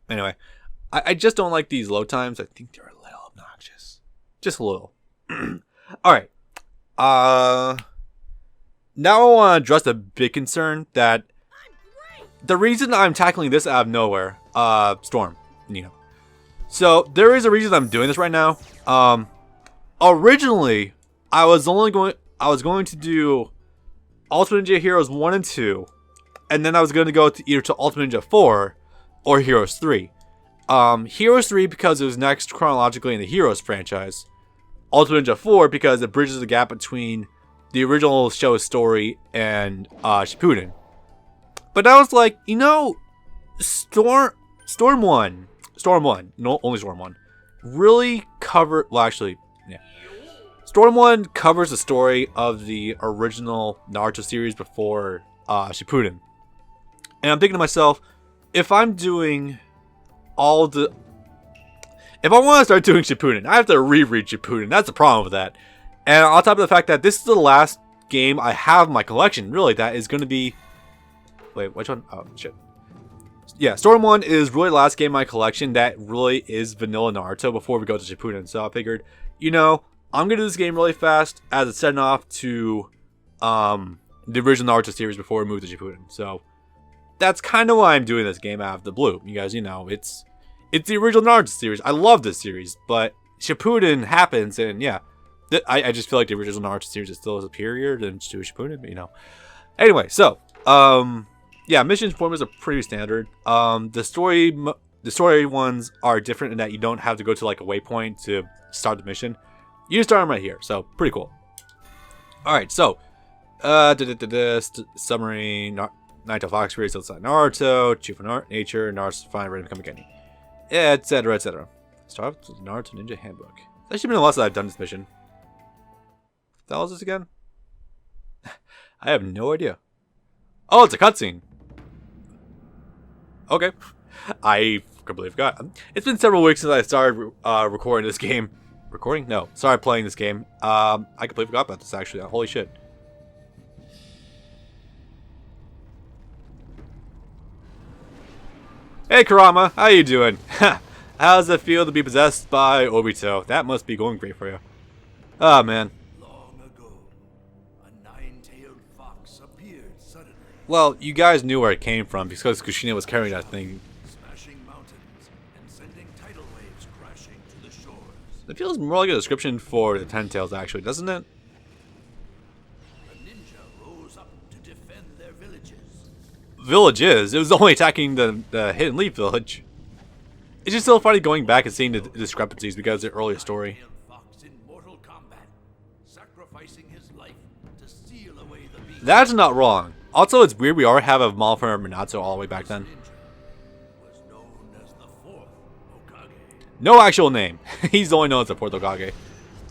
Anyway, I just don't like these load times. I think they're a little obnoxious. Just a little. Alright. Now I want to address a big concern that the reason I'm tackling this out of nowhere, Storm, you know. So there is a reason I'm doing this right now. Originally, I was going to do Ultimate Ninja Heroes 1 and 2, and then I was going to go to either to Ultimate Ninja 4 or Heroes 3. Heroes 3 because it was next chronologically in the Heroes franchise. Ultimate Ninja 4 because it bridges the gap between the original show's story and Shippuden. But I was like, you know, Storm 1, no, only Storm 1, really covered, well actually, yeah. Storm 1 covers the story of the original Naruto series before Shippuden. And I'm thinking to myself, if I'm doing if I want to start doing Shippuden, I have to reread Shippuden. That's the problem with that. And on top of the fact that this is the last game I have in my collection, really, that is going to be... Wait, which one? Oh, shit. Yeah, Storm 1 is really the last game in my collection that really is vanilla Naruto before we go to Shippuden. So I figured, you know, I'm going to do this game really fast as a send off to the original Naruto series before we move to Shippuden. So that's kind of why I'm doing this game out of the blue. You guys, you know, it's the original Naruto series. I love this series, but Shippuden happens, and yeah, I just feel like the original Naruto series is still superior than to Shippuden, but, you know. Anyway, so yeah, mission formulas are pretty standard. The story ones are different in that you don't have to go to like a waypoint to start the mission. You start them right here, so pretty cool. All right, so summary: Naito Fox series outside Naruto, Chief of Nature, Naruto's fine, ready to become a Genin, etc., etc. Start with the Naruto Ninja Handbook. That should be the last that I've done this mission. What the hell is this again? I have no idea. Oh, it's a cutscene. Okay. I completely forgot. It's been several weeks since I started recording this game. Recording? No. Started playing this game. I completely forgot about this, actually. Holy shit. Hey, Kurama. How you doing? How does it feel to be possessed by Obito? That must be going great for you. Oh, man. Well, you guys knew where it came from because Kushina was carrying that thing. Smashing mountains and sending tidal waves crashing to the shores. It feels more like a description for the Ten Tails, actually, doesn't it? The ninja rose up to defend their villages. Villages? It was only attacking the Hidden Leaf village. It's just so funny going back and seeing the discrepancies because of the earlier story. That's not wrong. Also, it's weird we already have a model for Minato all the way back then. No actual name. He's only known as the fourth Hokage.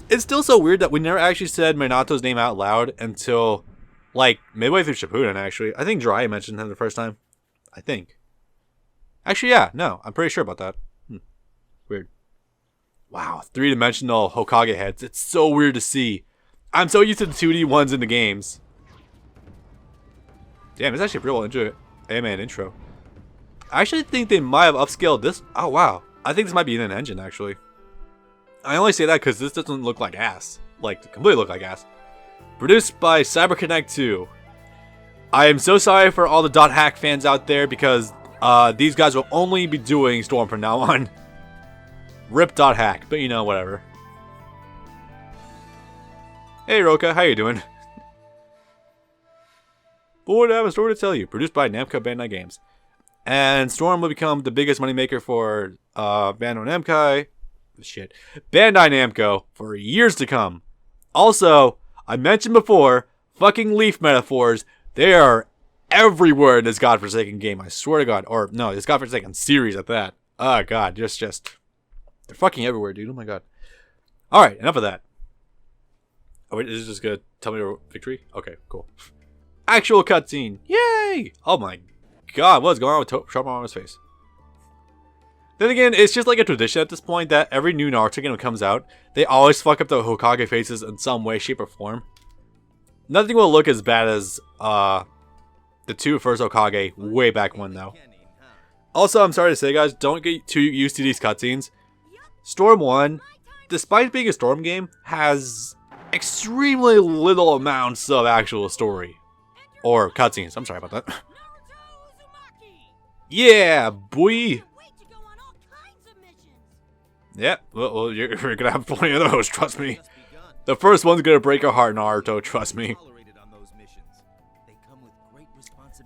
It's still so weird that we never actually said Minato's name out loud until, like, midway through Shippuden, actually. I think Jiraiya mentioned him the first time. I think. Actually, yeah. No, I'm pretty sure about that. Weird. Wow, three-dimensional Hokage heads. It's so weird to see. I'm so used to the 2D ones in the games. Damn, it's actually a real anime intro. I actually think they might have upscaled this. Oh, wow. I think this might be in an engine, actually. I only say that because this doesn't look like ass. Like, completely look like ass. Produced by CyberConnect 2. I am so sorry for all the Dot Hack fans out there because these guys will only be doing Storm from now on. Rip Dot Hack, but you know, whatever. Hey, Roka, how you doing? Boy, I have a story to tell you. Produced by NAMCO Bandai Games. And Storm will become the biggest moneymaker for Bandai Namco for years to come. Also, I mentioned before, fucking leaf metaphors, they are everywhere in this godforsaken game, I swear to God. Or, no, this godforsaken series at that. Oh, God, just, they're fucking everywhere, dude. Oh, my God. Alright, enough of that. Oh, wait, is this just gonna tell me the victory? Okay, cool. Actual cutscene. Yay! Oh my God, what's going on with Sharp face? Then again, it's just like a tradition at this point that every new Naruto game that comes out, they always fuck up the Hokage faces in some way, shape, or form. Nothing will look as bad as the two first Hokage way back when, though. Also, I'm sorry to say, guys, don't get too used to these cutscenes. Storm 1, despite being a Storm game, has extremely little amounts of actual story. Or cutscenes. I'm sorry about that. Yeah, boy! Yeah, well, you're gonna have plenty of those, trust me. The first one's gonna break your heart, Naruto, trust me.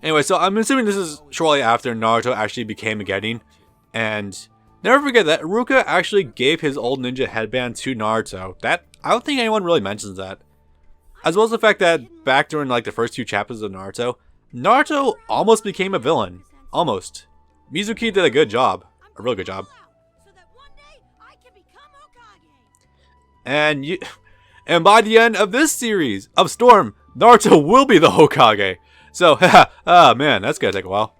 Anyway, so I'm assuming this is shortly after Naruto actually became a Genin. And never forget that Iruka actually gave his old ninja headband to Naruto. I don't think anyone really mentions that. As well as the fact that back during like the first 2 chapters of Naruto almost became a villain. Almost. Mizuki did a good job. A real good job. And by the end of this series of Storm, Naruto will be the Hokage. So, ah man, that's gonna take a while.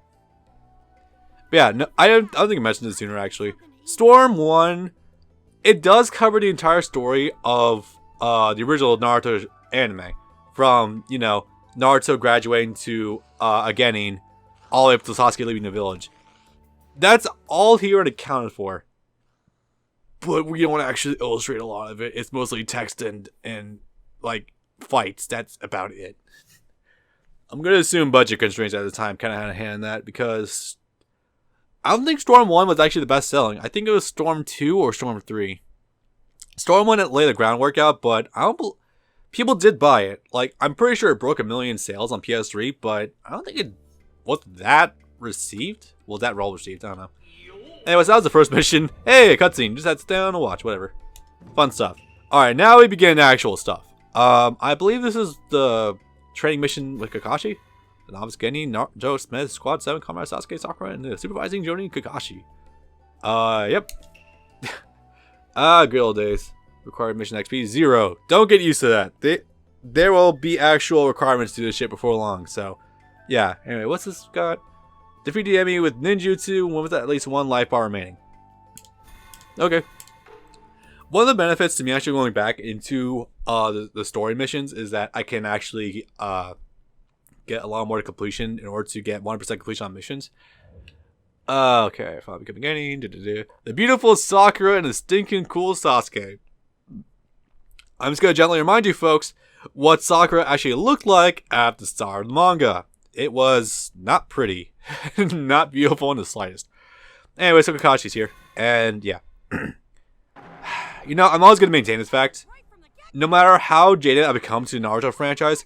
But yeah, no, I don't think I mentioned this sooner actually. Storm 1, it does cover the entire story of the original Naruto anime. From, you know, Naruto graduating to a Genin, all the way up to Sasuke leaving the village. That's all here and accounted for. But we don't actually illustrate a lot of it. It's mostly text and like fights. That's about it. I'm gonna assume budget constraints at the time kind of had a hand in that because I don't think Storm 1 was actually the best selling. I think it was Storm 2 or Storm 3. Storm 1 laid the groundwork out, but people did buy it. Like, I'm pretty sure it broke 1 million sales on PS3, but I don't think it was that received. Well, that well received. I don't know. Anyways, that was the first mission. Hey, a cutscene. Just had to stay on and watch. Whatever. Fun stuff. Alright, now we begin the actual stuff. I believe this is the training mission with Kakashi. The novice Genin, Naruto, Smith, Squad 7, Comrade Sasuke, Sakura, and the supervising Jonin Kakashi. Yep. Good old days. Required mission XP 0. Don't get used to that. There will be actual requirements to this shit before long. So, yeah. Anyway, what's this got? Defeat the enemy with ninjutsu, one with at least 1 life bar remaining. Okay. One of the benefits to me actually going back into the story missions is that I can actually get a lot more to completion in order to get 100% completion on missions. Okay, finally becoming Genin. The beautiful Sakura and the stinking cool Sasuke. I'm just gonna gently remind you folks what Sakura actually looked like at the start of the manga. It was not pretty. Not beautiful in the slightest. Anyway, so Kakashi's here. And yeah. You know, I'm always going to maintain this fact. No matter how jaded I become to the Naruto franchise,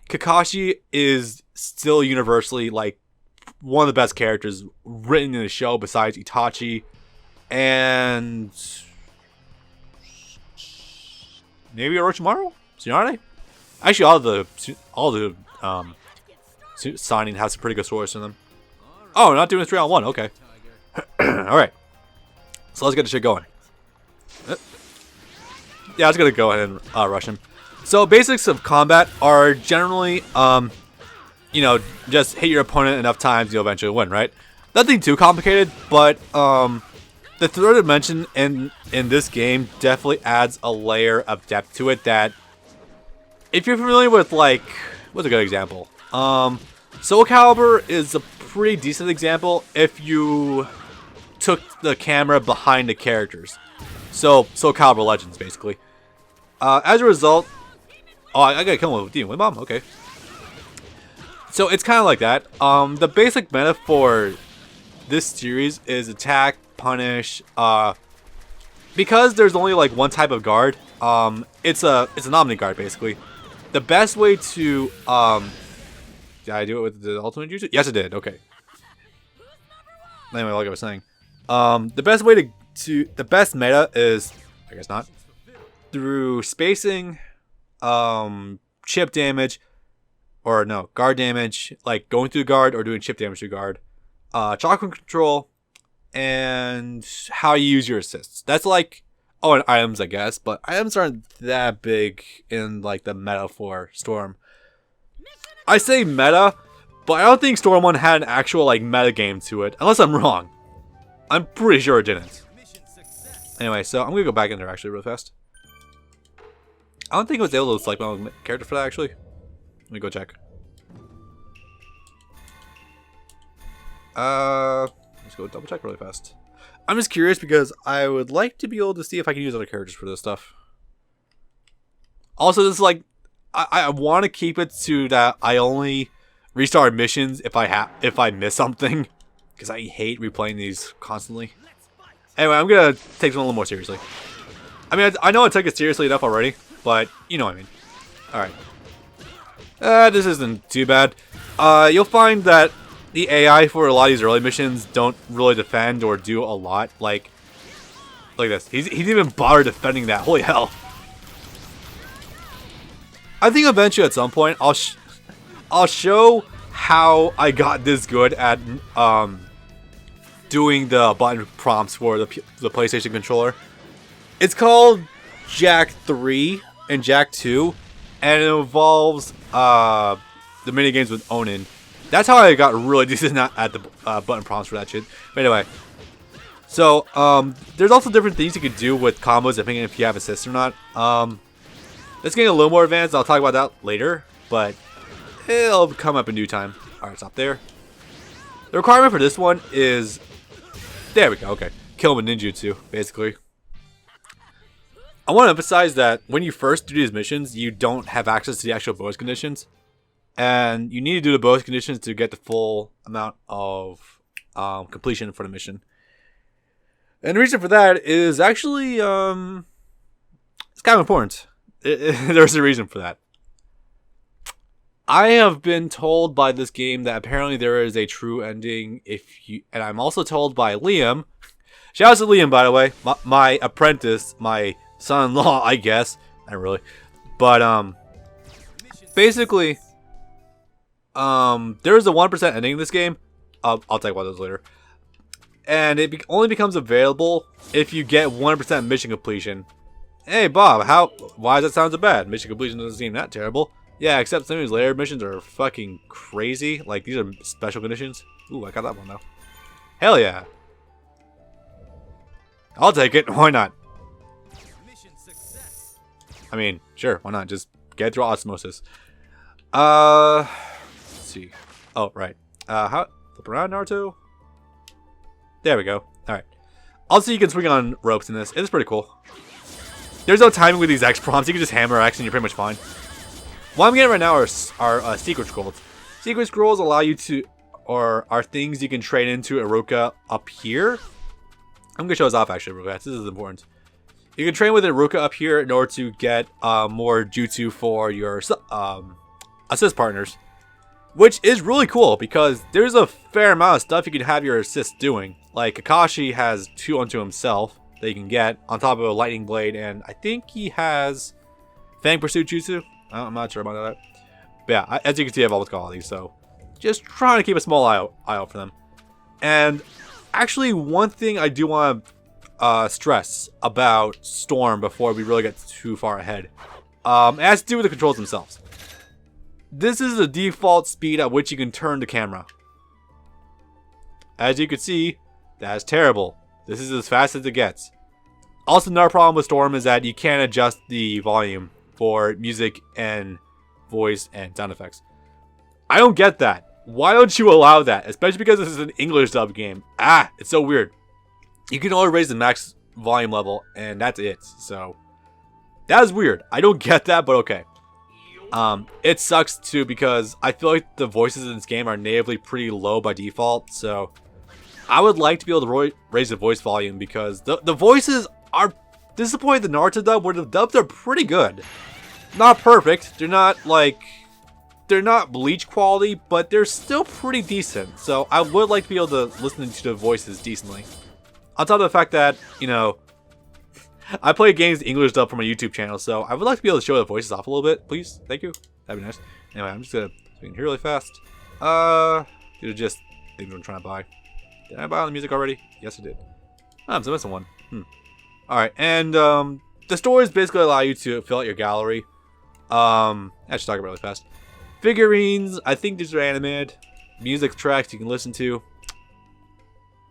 Kakashi is still universally, like, one of the best characters written in the show besides Itachi and maybe Orochimaru? Tsunade? Actually, all the signing has some pretty good stories in them. Oh, we're not doing a 3-on-1. Okay. Alright. So let's get the shit going. Yeah, I was gonna go ahead and rush him. So basics of combat are generally, you know, just hit your opponent enough times, you'll eventually win, right? Nothing too complicated, but the third dimension in this game definitely adds a layer of depth to it that, if you're familiar with, like, what's a good example? Soul Calibur is a pretty decent example if you took the camera behind the characters. So Soul Calibur Legends, basically. As a result, oh, I gotta kill him with Demon Bomb. Okay. So it's kind of like that. The basic meta for this series is attack, punish. Because there's only like one type of guard. It's an Omni guard basically. The best way to did I do it with the ultimate Jutsu? Yes, I did. Okay. Anyway, like I was saying, the best way to the best meta is, I guess not, through spacing, chip damage, or no, guard damage, like going through guard or doing chip damage to guard, chakra control, and how you use your assists. That's like, oh, and items, I guess, but items aren't that big in like the meta for Storm. I say meta, but I don't think Storm 1 had an actual like meta game to it, unless I'm wrong. I'm pretty sure it didn't. Anyway, so I'm gonna go back in there actually real fast. I don't think I was able to select my own character for that actually. Let me go check. just go double check really fast. I'm just curious because I would like to be able to see if I can use other characters for this stuff. Also, this is like, I want to keep it to that I only restart missions if I miss something, because I hate replaying these constantly. Anyway, I'm gonna take this one a little more seriously. I mean, I know I took it seriously enough already, but you know what I mean. Alright. This isn't too bad. You'll find that the AI for a lot of these early missions don't really defend or do a lot. Like this. He's even bothered defending that. Holy hell. I think eventually at some point I'll show how I got this good at doing the button prompts for the PlayStation controller. It's called Jack 3 and Jack 2, and it involves the minigames with Onin. That's how I got really decent at the button prompts for that shit. But anyway, so there's also different things you can do with combos depending if you have assists or not. It's getting a little more advanced. I'll talk about that later, but it'll come up in due time. Alright, stop there. The requirement for this one is... There we go, okay. Kill him with ninjutsu, basically. I want to emphasize that when you first do these missions, you don't have access to the actual bonus conditions. And you need to do the bonus conditions to get the full amount of completion for the mission. And the reason for that is actually... it's kind of important. There's a reason for that. I have been told by this game that apparently there is a true ending and I'm also told by Liam. Shout out to Liam, by the way. My apprentice, my son-in-law, I guess. Not really. But, basically, there's a 1% ending in this game. I'll talk about those later. And it only becomes available if you get 1% mission completion. Hey, Bob, why does that sound so bad? Mission completion doesn't seem that terrible. Yeah, except some of these layered missions are fucking crazy. Like, these are special conditions. Ooh, I got that one, though. Hell yeah. I'll take it. Why not? Mission success. I mean, sure, why not? Just get it through osmosis. Let's see. Oh, right. Flip around, Naruto? There we go. Alright. Also, you can swing on ropes in this. It's pretty cool. There's no timing with these X prompts. You can just hammer X and you're pretty much fine. What I'm getting right now are secret scrolls. Secret scrolls allow you to, or are things you can trade into Iruka up here. I'm gonna show this off actually real fast. This is important. You can train with Iruka up here in order to get more jutsu for your assist partners, which is really cool because there's a fair amount of stuff you can have your assist doing. Like Kakashi has 2 unto himself that you can get on top of a lightning blade, and I think he has Fang Pursuit jutsu. I'm not sure about that. But yeah, as you can see, I've always got all these, so just trying to keep a small eye out for them. And actually, one thing I do want to stress about Storm before we really get too far ahead, it has to do with the controls themselves. This is the default speed at which you can turn the camera. As you can see, that's terrible. This is as fast as it gets. Also, another problem with Storm is that you can't adjust the volume for music and voice and sound effects. I don't get that. Why don't you allow that? Especially because this is an English dub game. It's so weird. You can only raise the max volume level and that's it. So that is weird. I don't get that, but okay. It sucks too because I feel like the voices in this game are natively pretty low by default. So I would like to be able to raise the voice volume because the voices are disappointed. The Naruto dub, where the dubs are pretty good. Not perfect. They're not Bleach quality, but they're still pretty decent. So I would like to be able to listen to the voices decently. On top of the fact that, you know, I play games English dub for my YouTube channel, so I would like to be able to show the voices off a little bit, please. Thank you. That'd be nice. Anyway, I'm just gonna swing here really fast. These are just things I'm trying to buy. Did I buy all the music already? Yes, I did. Oh, I'm still missing one. Alright, and the stories basically allow you to fill out your gallery. I should talk about it really fast. Figurines, I think these are animated. Music tracks you can listen to.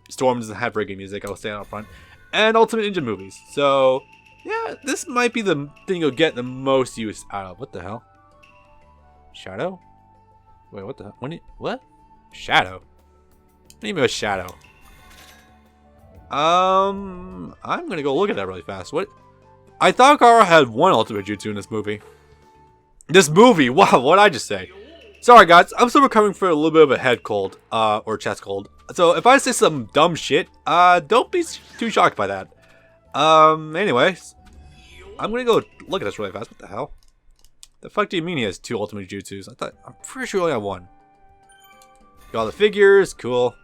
Storm doesn't have very good music, I'll stand out front. And Ultimate Ninja movies. So, yeah, this might be the thing you'll get the most use out of. What the hell? Shadow? Wait, what the hell? What? Shadow? What do you mean by shadow? I'm gonna go look at that really fast. What? I thought Gaara had one ultimate jutsu in this movie. This movie? Wow, what did I just say? Sorry guys, I'm still recovering from a little bit of a head cold, or chest cold. So if I say some dumb shit, don't be too shocked by that. Anyways, I'm gonna go look at this really fast. What the hell? The fuck do you mean he has 2 ultimate jutsus? I'm pretty sure he only had 1. Got all the figures, cool.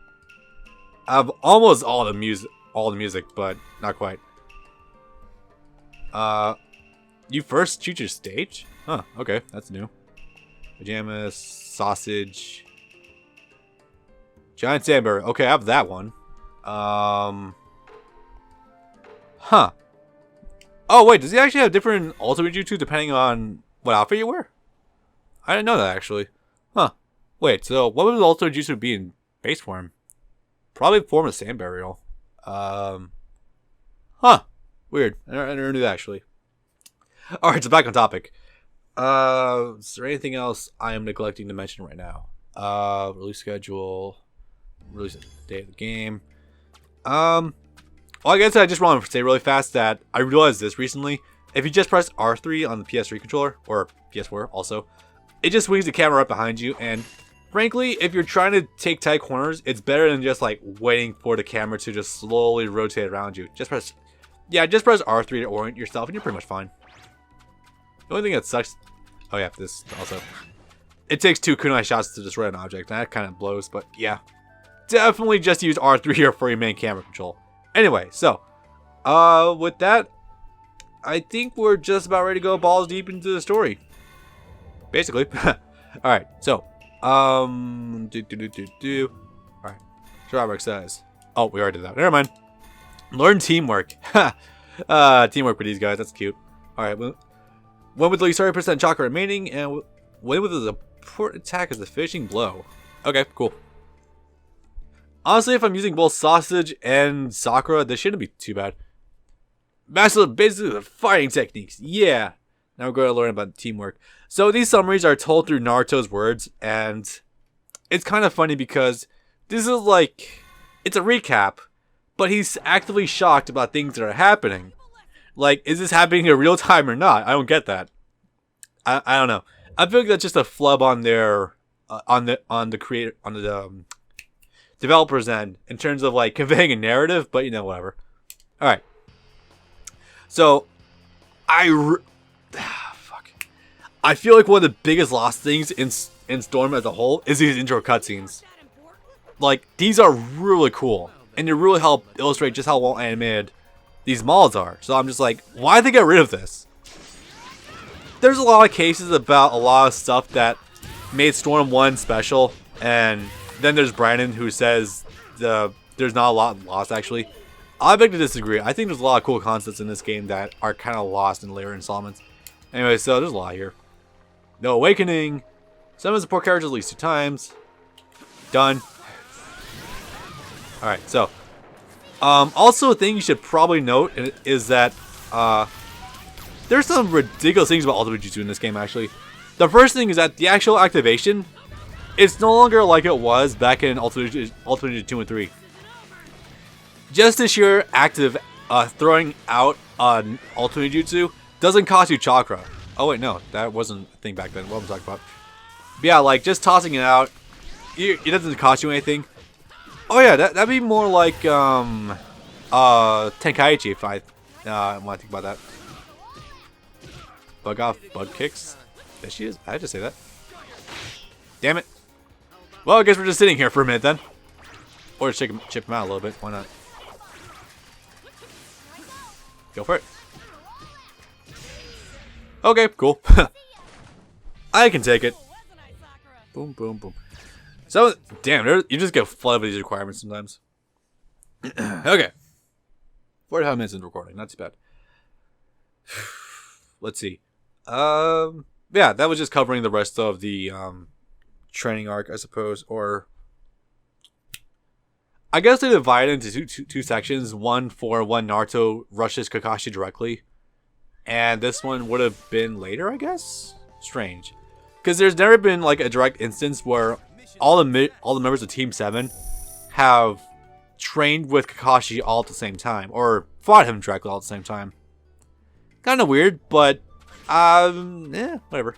I have almost all the music, but not quite. You first shoot your stage? Huh, okay, that's new. Pajamas, sausage. Giant sandburger. Okay, I have that one. Huh. Oh, wait, does he actually have different ultimate jutsu depending on what outfit you wear? I didn't know that, actually. Huh. Wait, so what would the ultimate jutsu be in base form? Probably form of sand burial. Huh. Weird. I never knew that, actually. Alright, so back on topic. Is there anything else I am neglecting to mention right now? Release schedule. Release date of the game. Well, I guess I just want to say really fast that I realized this recently. If you just press R3 on the PS3 controller, or PS4 also, it just swings the camera up behind you, and frankly, if you're trying to take tight corners, it's better than just like waiting for the camera to just slowly rotate around you. Just press R3 to orient yourself and you're pretty much fine. The only thing that sucks, oh yeah, this also, it takes 2 kunai shots to destroy an object, and that kind of blows, but yeah. Definitely just use R3 here for your main camera control. Anyway, so, with that, I think we're just about ready to go balls deep into the story. Basically. Alright, so, Alright, Strawberry says, oh, we already did that, never mind. Learn teamwork. Teamwork with these guys, that's cute. Alright, when with at least 30% chakra remaining, and when with a port attack as a finishing blow. Okay, cool. Honestly, if I'm using both sausage and sakura, this shouldn't be too bad. Master the basics of fighting techniques. Yeah. Now we're going to learn about teamwork. So these summaries are told through Naruto's words, and it's kind of funny because this is like, it's a recap, but he's actively shocked about things that are happening. Like, is this happening in real time or not? I don't get that. I don't know. I feel like that's just a flub on their on the developers end in terms of like conveying a narrative, but you know, whatever. All right. So, fuck. I feel like one of the biggest lost things in Storm as a whole is these intro cutscenes. Like, these are really cool, and they really help illustrate just how well animated these models are. So I'm just like, why did they get rid of this? There's a lot of cases about a lot of stuff that made Storm 1 special, and then there's Brandon who says there's not a lot lost actually. I beg to disagree. I think there's a lot of cool concepts in this game that are kind of lost in later installments. Anyway, so there's a lot here. No awakening. Summon support characters at least 2 times. Done. Alright, so. Also a thing you should probably note is that there's some ridiculous things about Ultimate Jutsu in this game actually. The first thing is that the actual activation, it's no longer like it was back in Ultimate Jutsu 2 and 3. Just this sheer active throwing out an Ultimate Jutsu doesn't cost you chakra. Oh wait, no, that wasn't a thing back then. What am I talking about? But yeah, like just tossing it out, it doesn't cost you anything. Oh yeah, that'd be more like Tenkaichi if I want to think about that. Bug off, bug kicks. There she is. I had to say that. Damn it. Well, I guess we're just sitting here for a minute then. Or chip him out a little bit. Why not? Go for it. Okay, cool. I can take it. Boom, boom, boom. So, damn, you just get flooded with these requirements sometimes. Okay. 45 minutes into recording, not too bad. Let's see. Yeah, that was just covering the rest of the training arc, I suppose, or I guess they divide it into two sections. One for when Naruto rushes Kakashi directly, and this one would have been later, I guess. Strange, because there's never been like a direct instance where all the members of Team 7 have trained with Kakashi all at the same time, or fought him directly all at the same time. Kind of weird, but whatever.